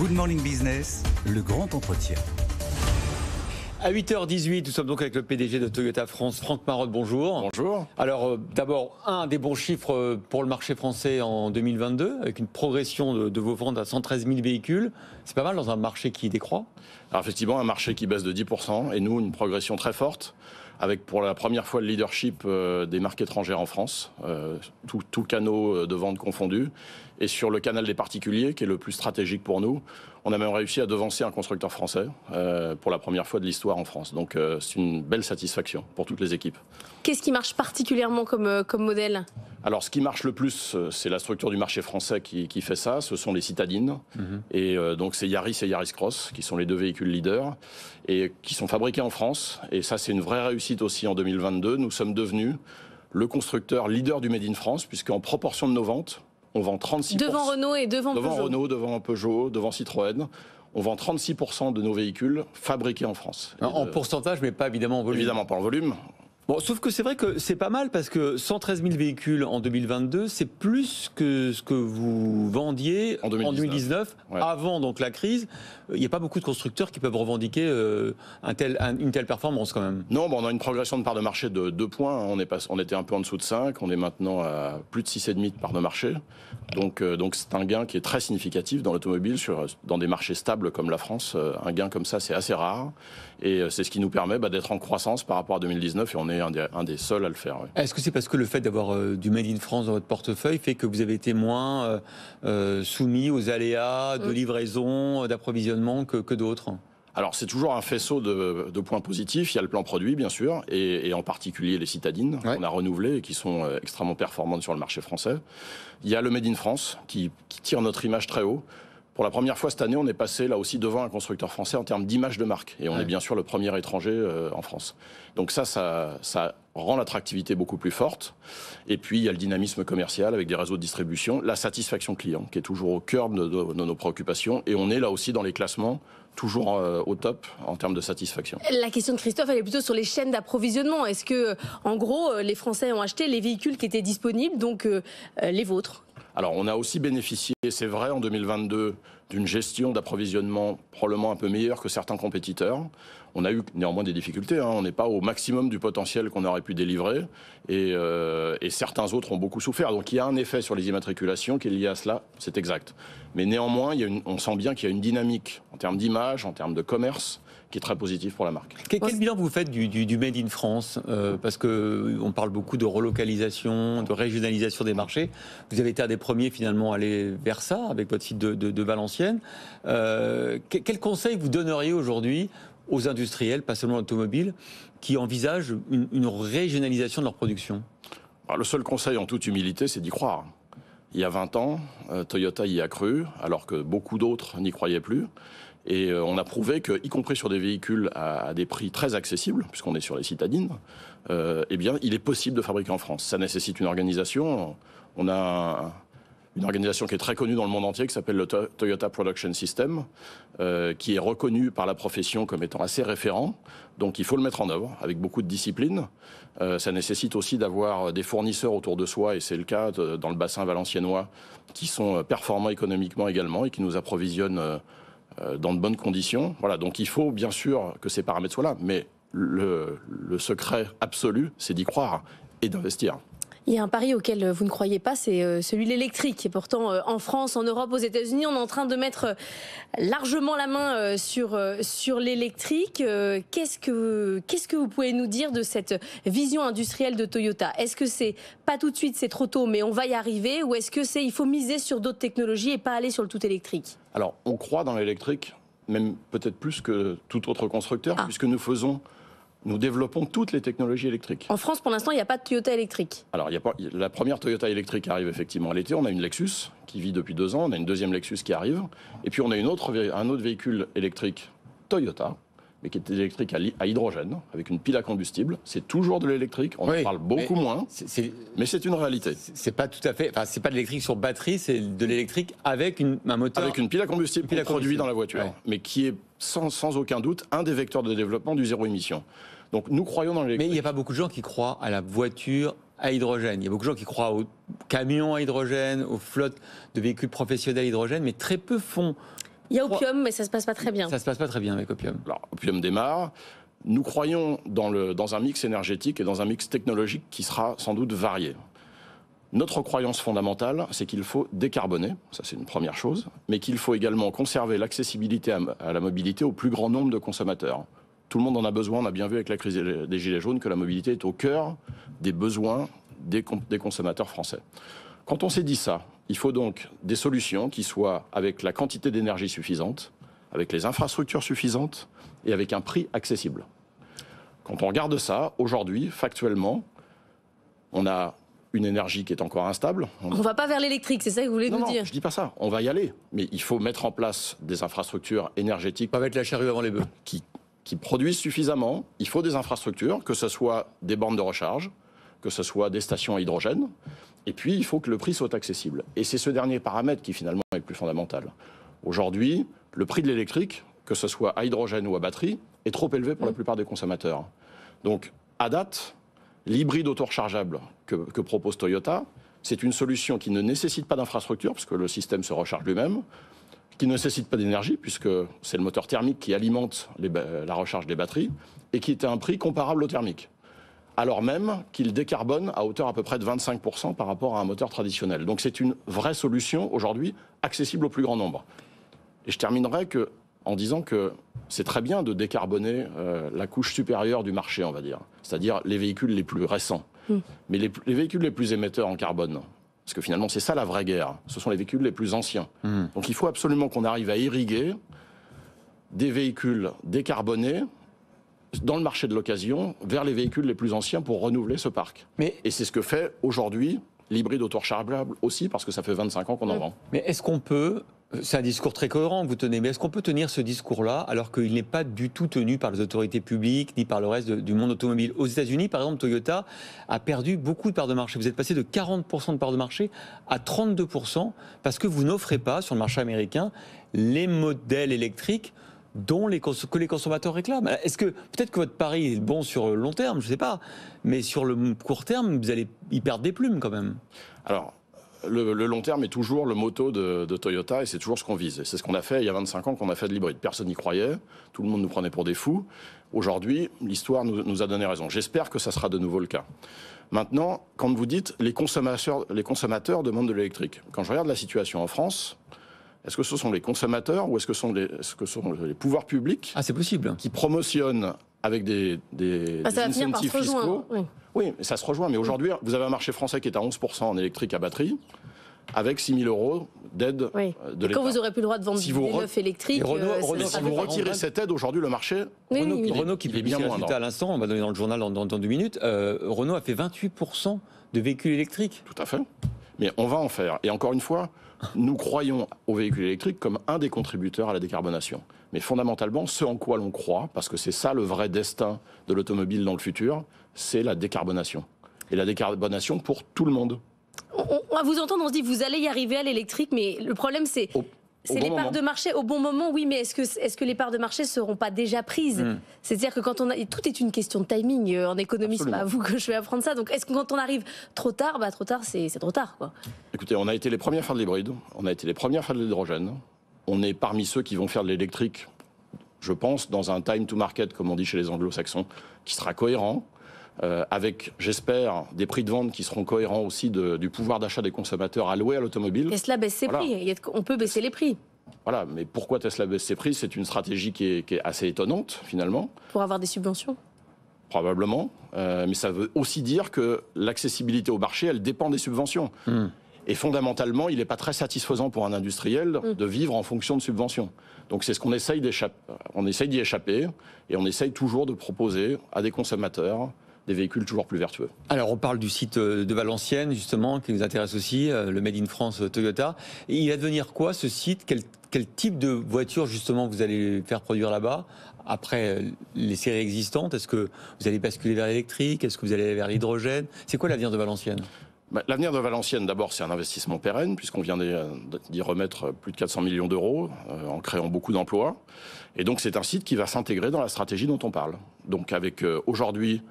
Good Morning Business, le grand entretien. À 8h18, nous sommes donc avec le PDG de Toyota France, Franck Marotte, bonjour. Bonjour. Alors d'abord, un des bons chiffres pour le marché français en 2022, avec une progression de vos ventes à 113 000 véhicules. C'est pas mal dans un marché qui décroît. Alors effectivement, un marché qui baisse de 10%, et nous, une progression très forte, avec pour la première fois le leadership des marques étrangères en France, tout canaux de vente confondus, et sur le canal des particuliers, qui est le plus stratégique pour nous, on a même réussi à devancer un constructeur français pour la première fois de l'histoire en France. Donc c'est une belle satisfaction pour toutes les équipes. Qu'est-ce qui marche particulièrement comme modèle ? Alors, ce qui marche le plus, c'est la structure du marché français qui fait ça. Ce sont les citadines. Et donc, c'est Yaris et Yaris Cross, qui sont les deux véhicules leaders, et qui sont fabriqués en France. Et ça, c'est une vraie réussite aussi en 2022. Nous sommes devenus le constructeur leader du Made in France, puisqu'en proportion de nos ventes, on vend 36%. Devant Renault et devant Peugeot. Devant Renault, devant Peugeot, devant Citroën. On vend 36% de nos véhicules fabriqués en France. En pourcentage, mais pas évidemment en volume. Évidemment pas en volume. Bon, sauf que c'est vrai que c'est pas mal parce que 113 000 véhicules en 2022, c'est plus que ce que vous vendiez en 2019 ouais. Avant donc la crise. Il n'y a pas beaucoup de constructeurs qui peuvent revendiquer une telle performance quand même. Non, on a une progression de part de marché de 2 points. On était un peu en dessous de 5, on est maintenant à plus de 6,5 de part de marché. Donc c'est un gain qui est très significatif dans l'automobile, dans des marchés stables comme la France. Un gain comme ça, c'est assez rare. Et c'est ce qui nous permet d'être en croissance par rapport à 2019, et on est un des seuls à le faire. Ouais. Est-ce que c'est parce que le fait d'avoir du Made in France dans votre portefeuille fait que vous avez été moins soumis aux aléas de livraison, d'approvisionnement que d'autres ? Alors c'est toujours un faisceau de points positifs. Il y a le plan produit bien sûr, et en particulier les citadines qu'on a renouvelées et qui sont extrêmement performantes sur le marché français. Il y a le Made in France qui tire notre image très haut. Pour la première fois cette année, on est passé là aussi devant un constructeur français en termes d'image de marque. Et on est bien sûr le premier étranger en France. Donc ça rend l'attractivité beaucoup plus forte. Et puis il y a le dynamisme commercial avec des réseaux de distribution, la satisfaction client qui est toujours au cœur de nos préoccupations. Et on est là aussi dans les classements, toujours au top en termes de satisfaction. La question de Christophe, elle est plutôt sur les chaînes d'approvisionnement. Est-ce que, en gros, les Français ont acheté les véhicules qui étaient disponibles, donc les vôtres ? Alors, on a aussi bénéficié, c'est vrai, en 2022, d'une gestion d'approvisionnement probablement un peu meilleure que certains compétiteurs. On a eu néanmoins des difficultés. On n'est pas au maximum du potentiel qu'on aurait pu délivrer. Et certains autres ont beaucoup souffert. Donc, il y a un effet sur les immatriculations qui est lié à cela, c'est exact. Mais néanmoins, on sent bien qu'il y a une dynamique en termes d'image, en termes de commerce, qui est très positif pour la marque. Quel bilan vous faites du Made in France ? Parce qu'on parle beaucoup de relocalisation, de régionalisation des marchés. Vous avez été un des premiers finalement à aller vers ça avec votre site de Valenciennes. Quel conseil vous donneriez aujourd'hui aux industriels, pas seulement l'automobile, qui envisagent une régionalisation de leur production ? Alors, le seul conseil en toute humilité, c'est d'y croire. Il y a 20 ans, Toyota y a cru, alors que beaucoup d'autres n'y croyaient plus. Et on a prouvé que, y compris sur des véhicules à des prix très accessibles, puisqu'on est sur les citadines, il est possible de fabriquer en France. Ça nécessite une organisation. On a une organisation qui est très connue dans le monde entier, qui s'appelle le Toyota Production System, qui est reconnue par la profession comme étant assez référent. Donc il faut le mettre en œuvre avec beaucoup de discipline. Ça nécessite aussi d'avoir des fournisseurs autour de soi, et c'est le cas dans le bassin valenciennois, qui sont performants économiquement également et qui nous approvisionnent dans de bonnes conditions. Voilà, donc il faut bien sûr que ces paramètres soient là, mais le secret absolu, c'est d'y croire et d'investir. Il y a un pari auquel vous ne croyez pas, c'est celui de l'électrique. Et pourtant, en France, en Europe, aux États-Unis, on est en train de mettre largement la main sur l'électrique. Qu'est-ce que vous pouvez nous dire de cette vision industrielle de Toyota ? Est-ce que c'est pas tout de suite, c'est trop tôt, mais on va y arriver ? Ou est-ce que il faut miser sur d'autres technologies et pas aller sur le tout électrique ? Alors, on croit dans l'électrique, même peut-être plus que tout autre constructeur, puisque nous développons toutes les technologies électriques. En France, pour l'instant, il n'y a pas de Toyota électrique. Alors, la première Toyota électrique arrive effectivement à l'été. On a une Lexus qui vit depuis 2 ans. On a une deuxième Lexus qui arrive. Et puis, on a un autre véhicule électrique Toyota, mais qui est électrique à hydrogène, avec une pile à combustible. C'est toujours de l'électrique. On en parle beaucoup moins, mais c'est une réalité. C'est pas tout à fait... Enfin, c'est pas de l'électrique sur batterie, c'est de l'électrique avec un moteur... Avec une pile à combustible produit dans la voiture, mais qui est sans aucun doute un des vecteurs de développement du zéro émission. Donc nous croyons dans l'électrique. Mais il n'y a pas beaucoup de gens qui croient à la voiture à hydrogène. Il y a beaucoup de gens qui croient aux camions à hydrogène, aux flottes de véhicules professionnels à hydrogène, mais très peu font Il y a Opium, mais ça se passe pas très bien. Ça se passe pas très bien avec Opium. Alors, Opium démarre. Nous croyons dans un mix énergétique et dans un mix technologique qui sera sans doute varié. Notre croyance fondamentale, c'est qu'il faut décarboner, ça c'est une première chose, mais qu'il faut également conserver l'accessibilité à la mobilité au plus grand nombre de consommateurs. Tout le monde en a besoin, on a bien vu avec la crise des Gilets jaunes que la mobilité est au cœur des besoins des consommateurs français. Quand on s'est dit ça, il faut donc des solutions qui soient avec la quantité d'énergie suffisante, avec les infrastructures suffisantes et avec un prix accessible. Quand on regarde ça, aujourd'hui, factuellement, on a une énergie qui est encore instable. On ne va pas vers l'électrique, c'est ça que vous voulez nous dire? Non, je dis pas ça. On va y aller. Mais il faut mettre en place des infrastructures énergétiques. Pas mettre la charrue avant les bœufs. Qui produisent suffisamment. Il faut des infrastructures, que ce soit des bornes de recharge, que ce soit des stations à hydrogène. Et puis, il faut que le prix soit accessible. Et c'est ce dernier paramètre qui, finalement, est le plus fondamental. Aujourd'hui, le prix de l'électrique, que ce soit à hydrogène ou à batterie, est trop élevé pour la plupart des consommateurs. Donc, à date, l'hybride auto-rechargeable que propose Toyota, c'est une solution qui ne nécessite pas d'infrastructure, puisque le système se recharge lui-même, qui ne nécessite pas d'énergie, puisque c'est le moteur thermique qui alimente la recharge des batteries, et qui est à un prix comparable au thermique. Alors même qu'il décarbone à hauteur à peu près de 25% par rapport à un moteur traditionnel. Donc c'est une vraie solution, aujourd'hui, accessible au plus grand nombre. Et je terminerai en disant que c'est très bien de décarboner la couche supérieure du marché, on va dire. C'est-à-dire les véhicules les plus récents. Mais les véhicules les plus émetteurs en carbone, parce que finalement c'est ça la vraie guerre, ce sont les véhicules les plus anciens. Donc il faut absolument qu'on arrive à irriguer des véhicules décarbonés dans le marché de l'occasion vers les véhicules les plus anciens pour renouveler ce parc. Et c'est ce que fait aujourd'hui l'hybride auto-rechargeable aussi, parce que ça fait 25 ans qu'on en vend. Mais est-ce qu'on peut... C'est un discours très cohérent que vous tenez, mais est-ce qu'on peut tenir ce discours-là alors qu'il n'est pas du tout tenu par les autorités publiques ni par le reste du monde automobile? Aux États-Unis, par exemple, Toyota a perdu beaucoup de parts de marché. Vous êtes passé de 40% de parts de marché à 32% parce que vous n'offrez pas sur le marché américain les modèles électriques que les consommateurs réclament. Est-ce que peut-être que votre pari est bon sur le long terme, je ne sais pas, mais sur le court terme, vous allez y perdre des plumes quand même. Alors, le long terme est toujours le motto de Toyota et c'est toujours ce qu'on vise. Et c'est ce qu'on a fait il y a 25 ans qu'on a fait de l'hybride. Personne n'y croyait, tout le monde nous prenait pour des fous. Aujourd'hui, l'histoire nous a donné raison. J'espère que ça sera de nouveau le cas. Maintenant, quand vous dites les consommateurs demandent de l'électrique, quand je regarde la situation en France, est-ce que ce sont les consommateurs ou est-ce que ce sont les pouvoirs publics c'est possible. Qui promotionnent avec des incentives fiscaux? Oui, ça se rejoint. Mais aujourd'hui, vous avez un marché français qui est à 11% en électrique à batterie, avec 6 000 € d'aide de l'État. Quand vous aurez plus le droit de vendre des neufs électriques... si vous retirez cette aide, aujourd'hui, le marché... Renault qui est bien moins. À l'instant, on va donner dans le journal dans 2 minutes, Renault a fait 28% de véhicules électriques. Tout à fait. Mais on va en faire. Et encore une fois, nous croyons aux véhicules électriques comme un des contributeurs à la décarbonation. Mais fondamentalement, ce en quoi l'on croit, parce que c'est ça le vrai destin de l'automobile dans le futur, c'est la décarbonation. Et la décarbonation pour tout le monde. On va vous entendre, on se dit vous allez y arriver à l'électrique, mais le problème c'est les parts de marché au bon moment, oui, mais est-ce que les parts de marché ne seront pas déjà prises? C'est-à-dire que tout est une question de timing en économie, c'est pas à vous que je vais apprendre ça. Donc est-ce que quand on arrive trop tard, trop tard c'est trop tard, quoi. Écoutez, on a été les premiers à faire de l'hybride, on a été les premiers à faire de l'hydrogène, on est parmi ceux qui vont faire de l'électrique, je pense, dans un time to market, comme on dit chez les anglo-saxons, qui sera cohérent. Avec, j'espère, des prix de vente qui seront cohérents aussi du pouvoir d'achat des consommateurs alloués à l'automobile. Tesla baisse ses prix, on peut baisser les prix. Voilà, mais pourquoi Tesla baisse ses prix? C'est une stratégie qui est assez étonnante, finalement. Pour avoir des subventions? Probablement, mais ça veut aussi dire que l'accessibilité au marché, elle dépend des subventions. Et fondamentalement, il n'est pas très satisfaisant pour un industriel de vivre en fonction de subventions. Donc c'est ce qu'on essaye d'échapper. On essaye d'y échapper et on essaye toujours de proposer à des consommateurs des véhicules toujours plus vertueux. Alors on parle du site de Valenciennes justement qui nous intéresse aussi, le Made in France Toyota. Et il va devenir quoi ce site? Quel type de voiture justement vous allez faire produire là-bas après les séries existantes? Est-ce que vous allez basculer vers l'électrique? Est-ce que vous allez aller vers l'hydrogène? C'est quoi l'avenir de Valenciennes? L'avenir de Valenciennes, d'abord, c'est un investissement pérenne, puisqu'on vient d'y remettre plus de 400 millions d'euros en créant beaucoup d'emplois. Et donc, c'est un site qui va s'intégrer dans la stratégie dont on parle. Donc, avec aujourd'hui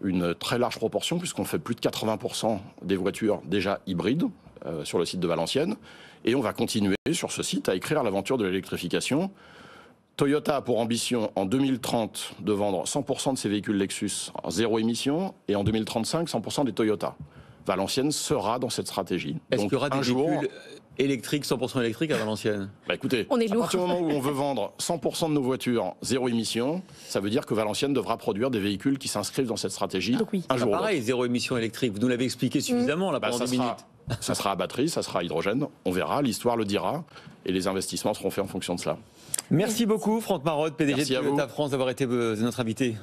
une très large proportion, puisqu'on fait plus de 80% des voitures déjà hybrides, sur le site de Valenciennes. Et on va continuer sur ce site à écrire l'aventure de l'électrification. Toyota a pour ambition en 2030 de vendre 100% de ses véhicules Lexus en zéro émission et en 2035 100% des Toyota. Valenciennes sera dans cette stratégie. Est-ce qu'il y aura des véhicules électriques, 100% électriques à Valenciennes? Écoutez, on est à partir du moment où on veut vendre 100% de nos voitures zéro émission, ça veut dire que Valenciennes devra produire des véhicules qui s'inscrivent dans cette stratégie un jour ou l'autre. Pareil, zéro émission électrique, vous nous l'avez expliqué suffisamment là, pendant 10 minutes. Ça sera à batterie, ça sera à hydrogène, on verra, l'histoire le dira, et les investissements seront faits en fonction de cela. Merci beaucoup Franck Marotte, PDG de Toyota France, d'avoir été notre invité.